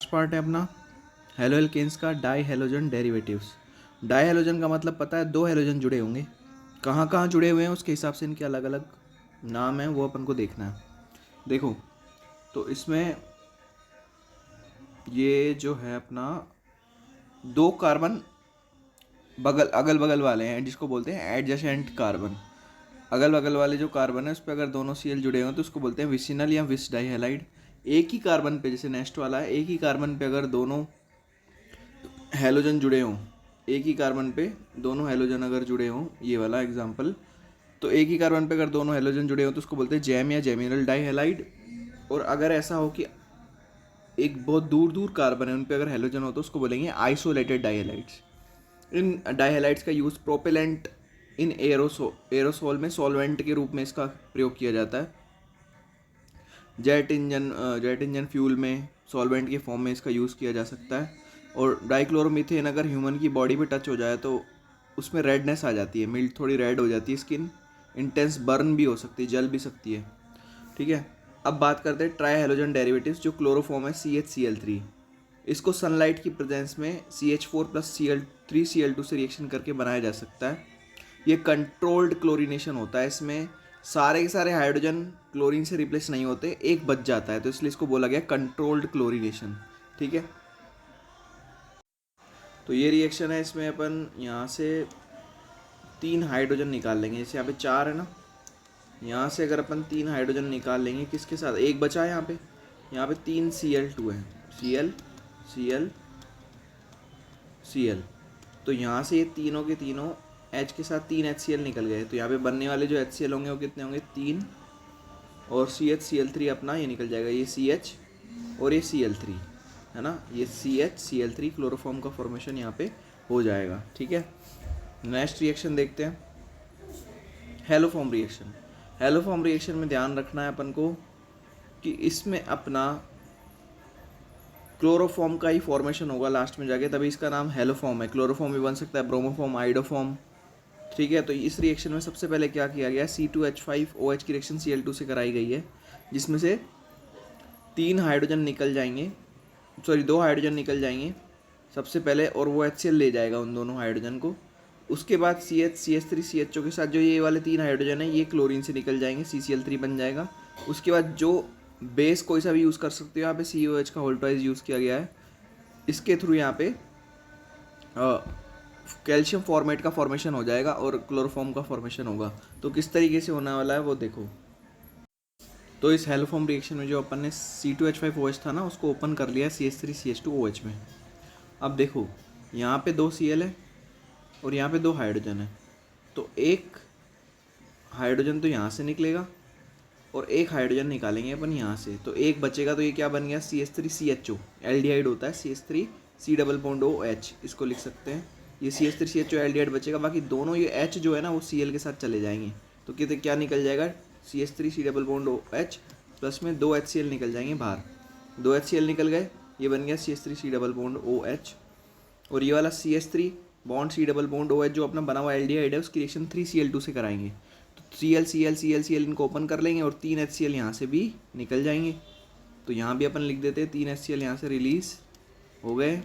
Last part है अपना halo alkanes का die halogen derivatives. Die halogen का मतलब पता है, दो हेलोजन जुड़े होंगे, कहाँ कहाँ जुड़े हुए हैं उसके हिसाब से इनके अलग अलग नाम हैं, वो अपन को देखना है। देखो तो इसमें ये जो है अपना दो कार्बन अगल बगल वाले हैं जिसको बोलते हैं एडजेसेंट कार्बन। अगल बगल वाले जो कार्बन है उस पर अगर दोनों सीएल जुड़े हों तो उसको बोलते हैं विसिनल या विस डाई हैलाइड। एक ही कार्बन पे, जैसे नेक्स्ट वाला है, एक ही कार्बन पे अगर दोनों हेलोजन जुड़े हों, एक ही कार्बन पे दोनों हेलोजन अगर जुड़े हों, ये वाला एग्जांपल, तो एक ही कार्बन पे अगर दोनों हेलोजन जुड़े हों तो उसको बोलते हैं जैम या जेमिनल डाई हैलाइड। और अगर ऐसा हो कि एक बहुत दूर दूर कार्बन है, उन पे अगर हेलोजन हो तो उसको बोलेंगे आइसोलेटेड डाई हैलाइड्स। इन डाई हैलाइड्स का यूज़ प्रोपेलेंट इन एरोसोल में सॉल्वेंट के रूप में इसका प्रयोग किया जाता है। जेट इंजन फ्यूल में सॉल्वेंट के फॉर्म में इसका यूज़ किया जा सकता है। और डाइक्लोरोमीथेन अगर ह्यूमन की बॉडी पे टच हो जाए तो उसमें रेडनेस आ जाती है, मिल्क थोड़ी रेड हो जाती है स्किन, इंटेंस बर्न भी हो सकती है, जल भी सकती है। ठीक है, अब बात करते हैं ट्राई हेलोजन डेरिवेटिव्स, जो क्लोरोफॉर्म है CH Cl3। इसको सनलाइट की प्रेजेंस में CH4 प्लस Cl3Cl2 से रिएक्शन करके बनाया जा सकता है। ये कंट्रोल्ड क्लोरीनेशन होता है, इसमें सारे के सारे हाइड्रोजन क्लोरीन से रिप्लेस नहीं होते, एक बच जाता है, तो इसलिए इसको बोला गया कंट्रोल्ड क्लोरीनेशन। ठीक है, तो ये रिएक्शन है, इसमें अपन यहाँ से 3 हाइड्रोजन निकाल लेंगे। जैसे यहाँ पे 4 है ना, यहाँ से अगर अपन 3 हाइड्रोजन निकाल लेंगे, किसके साथ, एक बचा है यहाँ पे 3 Cl2 है, Cl Cl Cl। तो यहाँ से ये तीनों के तीनों H के साथ 3 HCl निकल गए, तो यहाँ पे बनने वाले जो HCl होंगे वो कितने होंगे, 3, और CH Cl3 अपना ये निकल जाएगा, ये CH और ये Cl3 है ना, ये CH Cl3 क्लोरोफॉर्म का फॉर्मेशन यहाँ पे हो जाएगा। ठीक है, नेक्स्ट रिएक्शन देखते हैं, हेलोफॉर्म रिएक्शन। हेलोफॉर्म रिएक्शन में ध्यान रखना है अपन को कि इसमें अपना क्लोरोफॉर्म का ही फॉर्मेशन होगा लास्ट में जाके, तभी इसका नाम हेलोफॉर्म है। क्लोरोफॉर्म भी बन सकता है, ब्रोमोफॉर्म, आइडोफॉर्म। ठीक है, तो इस रिएक्शन में सबसे पहले क्या किया गया, C2H5OH की रिएक्शन Cl2 से कराई गई है, जिसमें से 3 हाइड्रोजन निकल जाएंगे, सॉरी 2 हाइड्रोजन निकल जाएंगे सबसे पहले, और वो HCl ले जाएगा उन दोनों हाइड्रोजन को। उसके बाद CH CH3 CHO के साथ जो ये वाले 3 हाइड्रोजन है ये क्लोरीन से निकल जाएंगे, CCl3 बन जाएगा। उसके बाद जो बेस कोई सा भी यूज़ कर सकते हो, यहाँ पे COH का होल ट्वाइस यूज़ किया गया है, इसके थ्रू यहाँ पे कैल्शियम फॉर्मेट का फॉर्मेशन हो जाएगा और क्लोरोफॉर्म का फॉर्मेशन होगा। तो किस तरीके से होने वाला है वो देखो। तो इस हेलोफॉर्म रिएक्शन में जो अपन ने C2H5OH था ना, उसको ओपन कर लिया CH3CH2OH में। अब देखो यहाँ पे 2 Cl है और यहाँ पे 2 हाइड्रोजन है, तो एक हाइड्रोजन तो यहाँ से निकलेगा और एक हाइड्रोजन निकालेंगे अपन यहाँ से, तो एक बचेगा, तो ये क्या बन गया, CH3CHO, एल्डिहाइड होता है, CH3C OOH, इसको लिख सकते हैं। ये CH3CHO एल्डिहाइड बचेगा, बाकी दोनों ये H जो है ना वो Cl के साथ चले जाएंगे, तो कितने क्या निकल जाएगा, CH3C OOH प्लस में 2 HCl निकल जाएंगे बाहर, 2 HCl निकल गए, ये बन गया CH3C OOH। और ये वाला CH3 बॉन्ड C OOH जो अपना बना हुआ एल्डिहाइड है उसकी रिएक्शन 3Cl2 से कराएंगे, तो Cl इनको ओपन कर लेंगे और 3 HCl यहाँ से भी निकल जाएंगे। तो यहाँ भी अपन लिख देते हैं 3 HCl यहाँ से रिलीज हो गए,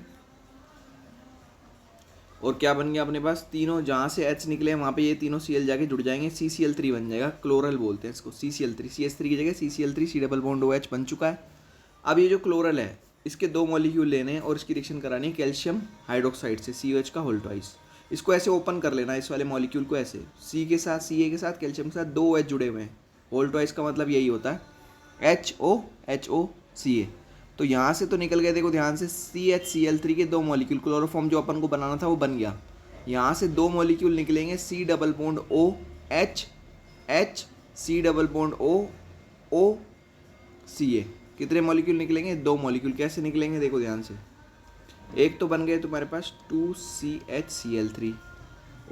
और क्या बन गया अपने पास, तीनों जहाँ से H निकले वहाँ पे ये तीनों Cl जाके जुड़ जाएंगे, CCl3 बन जाएगा, क्लोरल बोलते हैं इसको, CCl3, CH3 की जगह CCl3 C OOH बन चुका है। अब ये जो क्लोरल है इसके 2 मॉलिक्यूल लेने हैं और इसकी रिएक्शन करानी है कैल्शियम हाइड्रोक्साइड से, COH का होल ट्वाइस। इसको ऐसे ओपन कर लेना, इस वाले मॉलिक्यूल को ऐसे, C के साथ Ca के साथ कैल्शियम के साथ 2 OH जुड़े हुए हैं, होल ट्वाइस का मतलब यही होता है HOHOCa। तो यहाँ से तो निकल गए, देखो ध्यान से, CHCl3 के 2 मॉलिक्यूल, क्लोरोफॉर्म जो अपन को बनाना था वो बन गया। यहाँ से 2 मॉलिक्यूल निकलेंगे C OOH H COOCa। कितने मॉलिक्यूल निकलेंगे, 2 मॉलिक्यूल। कैसे निकलेंगे देखो ध्यान से, एक तो बन गए तुम्हारे पास 2CHCl3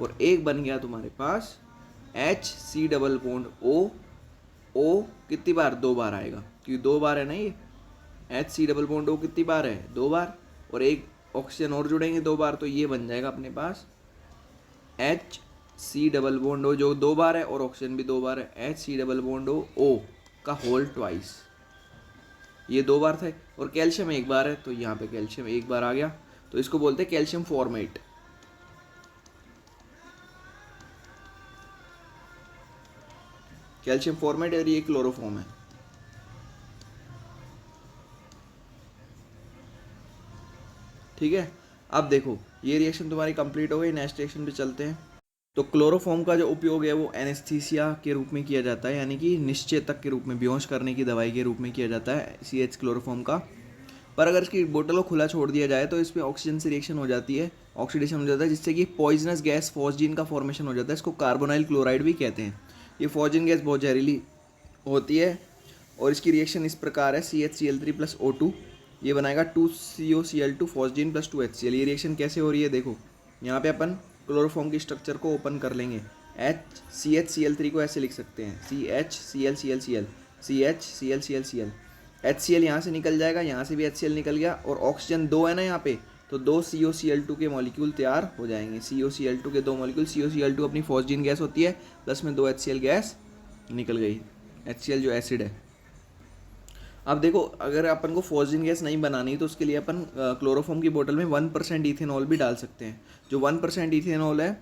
और एक बन गया तुम्हारे पास HCOO, कितनी बार, 2 बार आएगा, क्योंकि 2 बार है ना ये, HCOO कितनी बार है, 2 बार, और एक ऑक्सीजन और जुड़ेंगे 2 बार, तो ये बन जाएगा अपने पास HCOO जो 2 बार है और ऑक्सीजन भी 2 बार है, HCOO का होल ट्वाइस। ये 2 बार था, और कैल्शियम 1 बार है, तो यहाँ पे कैल्शियम 1 बार आ गया, तो इसको बोलते हैं कैल्शियम फॉर्मेट। कैल्शियम फॉर्मेट, और ये क्लोरोफॉर्म है। ठीक है, अब देखो ये रिएक्शन तुम्हारी कंप्लीट हो गई, नेक्स्ट रिएक्शन पे चलते हैं। तो क्लोरोफॉर्म का जो उपयोग है वो एनेस्थीसिया के रूप में किया जाता है, यानी कि निश्चेतक के रूप में, बेहोश करने की दवाई के रूप में किया जाता है CH क्लोरोफॉर्म का। पर अगर इसकी बोतल को खुला छोड़ दिया जाए तो इसमें ऑक्सीजन से रिएक्शन हो जाती है, ऑक्सीडेशन हो जाता है, जिससे कि पॉइजनस गैस फॉस्जीन का फॉर्मेशन हो जाता है। इसको कार्बोनाइल क्लोराइड भी कहते हैं। ये फॉस्जीन गैस बहुत जहरीली होती है, और इसकी रिएक्शन इस प्रकार है, CHCl3 + O2, ये बनाएगा 2COCl2 फॉस्जीन + 2HCl। ये रिएक्शन कैसे हो रही है देखो, यहाँ पे अपन क्लोरोफॉर्म की स्ट्रक्चर को ओपन कर लेंगे। CHCl3 को ऐसे लिख सकते हैं, CHClClCl, CHClClCl, HCl यहाँ से निकल जाएगा, यहाँ से भी HCl निकल गया, और ऑक्सीजन 2 है ना यहाँ पे, तो 2 COCl2 के मॉलिक्यूल तैयार हो जाएंगे। COCl2 के 2 मॉलिक्यूल, COCl2 अपनी फॉस्जीन गैस होती है, प्लस में 2 HCl गैस निकल गई, HCl जो एसिड है। अब देखो अगर अपन को फॉस्जीन गैस नहीं बनानी तो उसके लिए अपन क्लोरोफॉर्म की बोतल में 1% इथेनॉल भी डाल सकते हैं। जो 1% इथेनॉल है,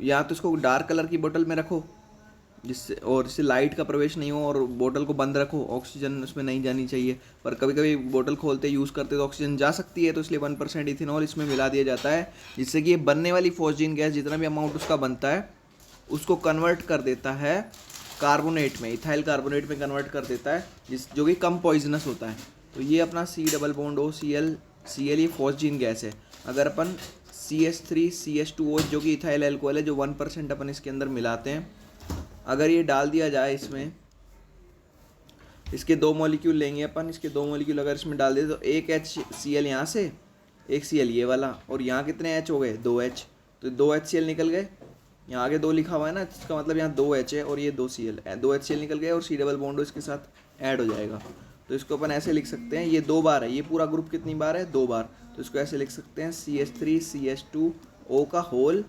या तो इसको डार्क कलर की बोतल में रखो जिससे, और इससे लाइट का प्रवेश नहीं हो, और बोतल को बंद रखो, ऑक्सीजन उसमें नहीं जानी चाहिए। पर कभी कभी बोतल खोलते यूज़ करते तो ऑक्सीजन जा सकती है, तो इसलिए 1% इथेनॉल इसमें मिला दिया जाता है, जिससे कि ये बनने वाली फॉस्जीन गैस जितना भी अमाउंट उसका बनता है उसको कन्वर्ट कर देता है कार्बोनेट में, इथाइल कार्बोनेट में कन्वर्ट कर देता है, जो कि कम पॉइजनस होता है। तो ये अपना C+OCl ये फॉस्जीन गैस है। अगर अपन CH3CH2O जो कि इथाइल एल्कोहल है, जो 1% अपन इसके अंदर मिलाते हैं, अगर ये डाल दिया जाए इसमें, इसके 2 मॉलिक्यूल लेंगे अपन, इसके 2 मॉलिक्यूल अगर इसमें डाल दे तो एक HCl यहाँ से, एक Cl ये वाला, और यहाँ कितने H हो गए, 2H, तो 2 HCl निकल गए। यहाँ आगे 2 लिखा हुआ है ना, इसका मतलब यहाँ 2H है और ये 2 HCl निकल गए, और C+बॉन्ड इसके साथ ऐड हो जाएगा। तो इसको अपन ऐसे लिख सकते हैं, ये 2 बार है, ये पूरा ग्रुप कितनी बार है, 2 बार, तो इसको ऐसे लिख सकते हैं CH3CH2O का होल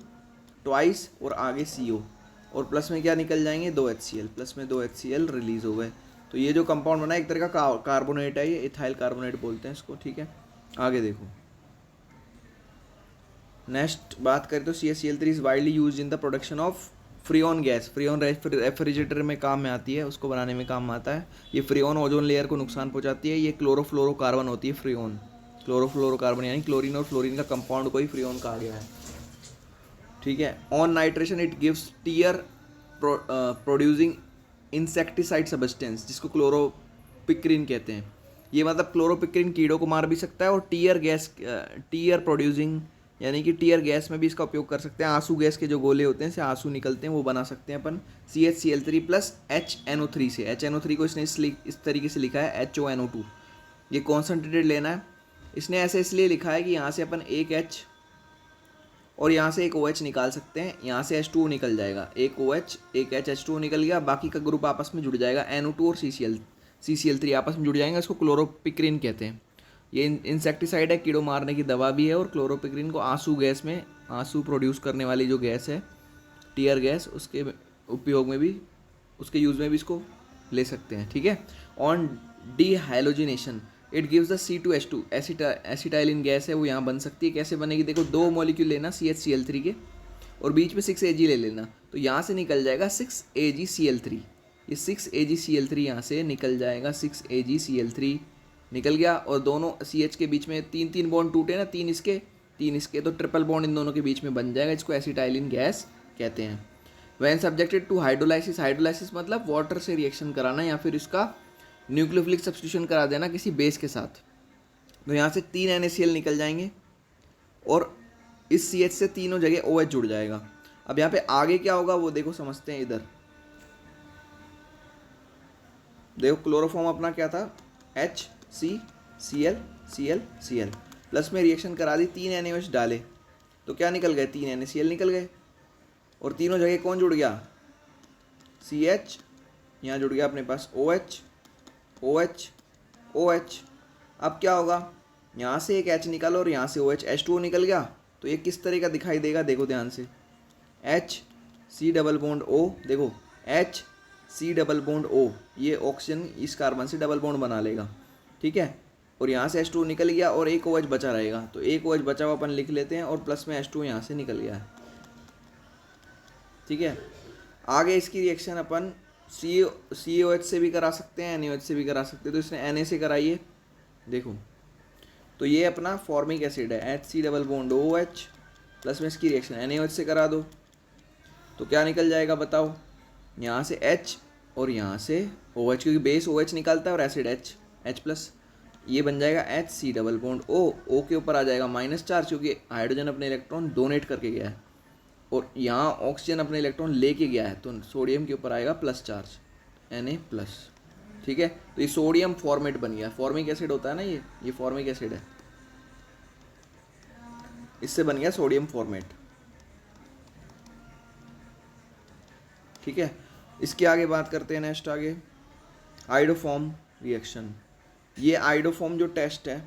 ट्वाइस, और आगे CO, और प्लस में क्या निकल जाएंगे, 2 HCl, प्लस में 2 HCl रिलीज हो गए। तो ये जो कंपाउंड बना है एक तरह का कार्बोनेट है, ये इथाइल कार्बोनेट बोलते हैं इसको। ठीक है, आगे देखो नेक्स्ट बात करें तो CaCl3 is widely use in the production of freon gas. Freon refrigerator में काम में आती है, उसको बनाने में काम आता है। ये फ्रीऑन ओजोन लेयर को नुकसान पहुंचाती है। ये क्लोरोफ्लोरोकार्बन होती है फ्रीऑन, क्लोरोफ्लोरोकार्बन यानी क्लोरीन और फ्लोरीन का कंपाउंड को ही फ्रीऑन कहा गया है। ठीक है, on nitration it gives tear producing insecticide substance, जिसको क्लोरोपिक्रिन कहते हैं। ये मतलब क्लोरोपिक्रिन कीड़ों को मार भी सकता है, और टीयर प्रोड्यूसिंग यानी कि टीयर गैस में भी इसका उपयोग कर सकते हैं। आंसू गैस के जो गोले होते हैं, से आंसू निकलते हैं, वो बना सकते हैं अपन CHCl3 + HNO3 से। HNO3 को इसने इस तरीके से लिखा है HONO2। ये कॉन्सेंट्रेटेड लेना है, इसने ऐसे इसलिए लिखा है कि यहाँ से अपन एक H और यहाँ से एक OH निकाल सकते हैं, यहाँ से H2O निकल जाएगा, एक OH एक H H2O निकल गया, बाकी का ग्रुप आपस में जुड़ जाएगा, NO2 और CCl3 आपस में जुड़ जाएंगे, इसको क्लोरोपिक्रिन कहते हैं। ये इंसेक्टिसाइड है, कीड़ों मारने की दवा भी है, और क्लोरोपिक्रिन को आंसू गैस में, आंसू प्रोड्यूस करने वाली जो गैस है टीयर गैस, उसके उपयोग में भी, उसके यूज़ में भी इसको ले सकते हैं। ठीक है, on dehalogenation it gives the C2H2 acetylene gas है, वो यहाँ बन सकती है। कैसे बनेगी देखो, 2 मॉलिक्यूल लेना CHCl3 के, और बीच में 6Ag ले लेना, तो यहाँ से निकल जाएगा 6AgCl3। ये 6AgCl3 यहाँ से निकल जाएगा, 6AgCl3 निकल गया, और दोनों CH के बीच में 3 बॉन्ड टूटे ना, 3 इसके, तो ट्रिपल बॉन्ड इन दोनों के बीच में बन जाएगा, इसको एसिटाइलिन गैस कहते हैं। When subjected to hydrolysis, hydrolysis मतलब वाटर से रिएक्शन कराना, या फिर इसका न्यूक्लियोफिलिक सब्स्टिट्यूशन करा देना किसी बेस के साथ, तो यहाँ से 3 NaCl निकल जाएंगे, और इस CH से तीनों जगह OH जुड़ जाएगा। अब यहाँ पे आगे क्या होगा वो देखो, समझते हैं। इधर देखो क्लोरोफॉर्म अपना क्या था, HCl प्लस में रिएक्शन करा दी, 3 NaOH डाले, तो क्या निकल गए, 3 NaCl निकल गए, और तीनों जगह कौन जुड़ गया, CH, यहाँ जुड़ गया अपने पास OH। अब क्या होगा, यहाँ से एक H निकालो और यहाँ से OH, H2O निकल गया, तो ये किस तरह का दिखाई देगा देखो ध्यान से, HC+O, देखो HC+O, ये ऑक्सीजन इस कार्बन से डबल बॉन्ड बना लेगा, ठीक है। और यहाँ से H2 निकल गया और एक OH बचा रहेगा, तो एक OH बचा हुआ अपन लिख लेते हैं और प्लस में H2 यहाँ से निकल गया है, ठीक है। आगे इसकी रिएक्शन अपन COH से भी करा सकते हैं, NaOH से भी करा सकते हैं, तो इसने Na से कराइए, देखो तो ये अपना फॉर्मिक एसिड है HC double bond OH, plus में इसकी रिएक्शन NaOH से करा दो, तो क्या निकल जाएगा बताओ, यहाँ से H और यहाँ से OH, क्योंकि बेस OH निकलता है और एसिड H प्लस, ये बन जाएगा HC डबल बॉन्ड O के ऊपर आ जाएगा माइनस चार्ज, क्योंकि हाइड्रोजन अपने इलेक्ट्रॉन डोनेट करके गया है और यहाँ ऑक्सीजन अपने इलेक्ट्रॉन लेके गया है, तो सोडियम के ऊपर आएगा प्लस चार्ज Na प्लस, ठीक है। तो ये सोडियम फॉर्मेट बन गया, फॉर्मिक एसिड होता है ना, ये फॉर्मिक एसिड है, इससे बन गया सोडियम फॉर्मेट, ठीक है। इसके आगे बात करते हैं नेक्स्ट आगे आइडोफॉर्म रिएक्शन। ये आइडोफॉर्म जो टेस्ट है